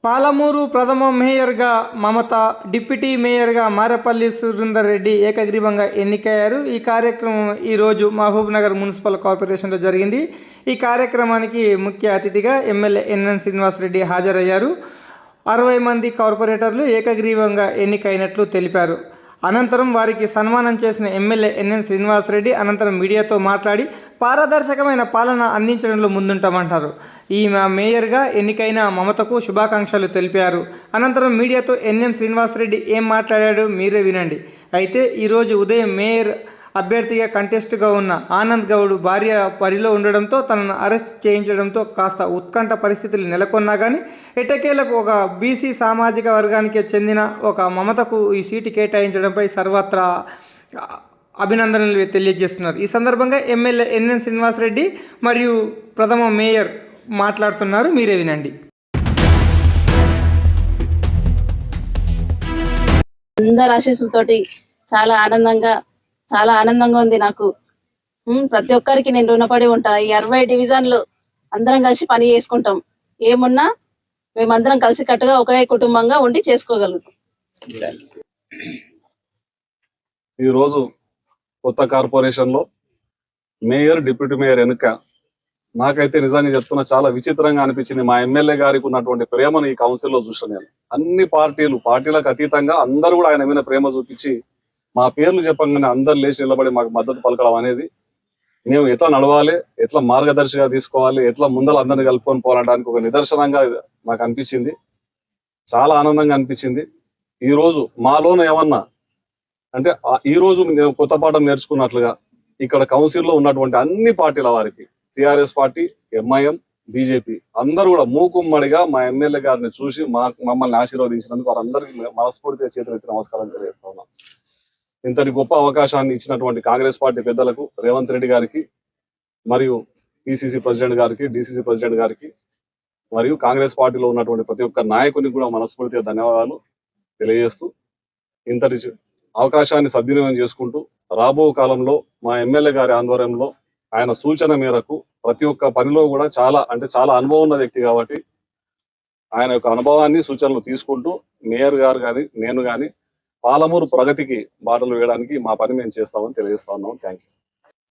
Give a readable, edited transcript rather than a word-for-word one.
పాలమూరు ప్రథమ మేయర్గా మమత, డిప్యూటీ మేయర్గా మారేపల్లి సురేందర్ రెడ్డి ఏకగ్రీవంగా ఎన్నికయ్యారు. ఈ కార్యక్రమం ఈరోజు మహబూబ్నగర్ మున్సిపల్ కార్పొరేషన్లో జరిగింది. ఈ కార్యక్రమానికి ముఖ్య అతిథిగా ఎమ్మెల్యే ఎన్ఎన్ శ్రీనివాసరెడ్డి హాజరయ్యారు. 60 మంది కార్పొరేటర్లు ఏకగ్రీవంగా ఎన్నికైనట్లు తెలిపారు. అనంతరం వారికి సన్మానం చేసిన ఎమ్మెల్యే ఎన్ఎన్ శ్రీనివాసరెడ్డి అనంతరం మీడియాతో మాట్లాడి పారదర్శకమైన పాలన అందించడంలో ముందుంటామంటారు. ఈ మేయర్గా ఎన్నికైన మమతకు శుభాకాంక్షలు తెలిపారు. అనంతరం మీడియాతో ఎన్ఎం శ్రీనివాసరెడ్డి ఏం మాట్లాడాడో మీరే వినండి. అయితే ఈరోజు ఉదయం మేయర్ అభ్యర్థిగా కంటెస్ట్గా ఉన్న ఆనంద్ గౌడ్ భార్య బరిలో ఉండడంతో తనను అరెస్ట్ చేయించడంతో కాస్త ఉత్కంఠ పరిస్థితులు నెలకొన్నా కానీ ఎట్టకేలకు ఒక బీసీ సామాజిక వర్గానికి చెందిన ఒక మమతకు ఈ సీటు కేటాయించడంపై సర్వత్రా అభినందనలు తెలియజేస్తున్నారు. ఈ సందర్భంగా ఎమ్మెల్యే ఎన్ఎన్ శ్రీనివాసరెడ్డి మరియు ప్రథమ మేయర్ మాట్లాడుతున్నారు. మీరే వినండి. అందరి ఆశీస్సులతోటి చాలా ఆనందంగా ఉంది నాకు. ప్రతి ఒక్కరికి నేను రుణపడి ఉంటా. ఈ 60 డివిజన్లు అందరం కలిసి పని చేసుకుంటాం. ఏమున్నా మేమందరం కలిసి కట్టుగా ఒకే కుటుంబంగా ఉండి చేసుకోగలుగుతాం. ఈరోజు కొత్త కార్పొరేషన్ లో మేయర్, డిప్యూటీ మేయర్ ఎన్నిక నాకైతే నిజంగా చెప్తున్నా చాలా విచిత్రంగా అనిపించింది. మా ఎమ్మెల్యే గారికి ఉన్నటువంటి ప్రేమను ఈ కౌన్సిల్ లో చూసాను నేను. అన్ని పార్టీలకు అతీతంగా అందరూ కూడా ఆయన మీద ప్రేమ చూపించి మా పేర్లు చెప్పగానే అందరు లేచి నిలబడి మాకు మద్దతు పలకడం అనేది, మేము ఎట్లా నడవాలి, ఎట్లా మార్గదర్శిగా తీసుకోవాలి, ఎట్లా ముందర అందరిని కలుపుకొని పోరాడడానికి ఒక నిదర్శనంగా నాకు అనిపించింది. చాలా ఆనందంగా అనిపించింది. ఈ రోజు మాలోన ఏమన్నా అంటే ఈ రోజు నేను కొత్త పాఠం నేర్చుకున్నట్లుగా ఇక్కడ కౌన్సిల్లో ఉన్నటువంటి అన్ని పార్టీల వారికి, టిఆర్ఎస్ పార్టీ, ఎంఐఎం, బీజేపీ అందరూ కూడా మూకుమ్మడిగా మా ఎమ్మెల్యే గారిని చూసి మమ్మల్ని ఆశీర్వదించినందుకు వారందరికీ మనస్ఫూర్తిగా చేతులెత్తి నమస్కారం తెలియజేస్తా ఉన్నాం. ఇంతటి గొప్ప అవకాశాన్ని ఇచ్చినటువంటి కాంగ్రెస్ పార్టీ పెద్దలకు, రేవంత్ రెడ్డి గారికి, మరియు పిసిసి ప్రెసిడెంట్ గారికి, డిసిసి ప్రెసిడెంట్ గారికి, మరియు కాంగ్రెస్ పార్టీలో ఉన్నటువంటి ప్రతి ఒక్క నాయకునికి కూడా మనస్ఫూర్తిగా ధన్యవాదాలు తెలియజేస్తూ, ఇంతటి అవకాశాన్ని సద్వినియోగం చేసుకుంటూ రాబో కాలంలో మా ఎమ్మెల్యే గారి ఆధ్వర్యంలో ఆయన సూచన మేరకు ప్రతి ఒక్క పనిలో కూడా చాలా అనుభవం ఉన్న వ్యక్తి కాబట్టి ఆయన యొక్క అనుభవాన్ని, సూచనలు తీసుకుంటూ మేయర్ గారు కానీ నేను కానీ పాలమూరు ప్రగతికి బాటలు వేయడానికి మా పని మేము చేస్తామని తెలియజేస్తా ఉన్నాం. Thank you.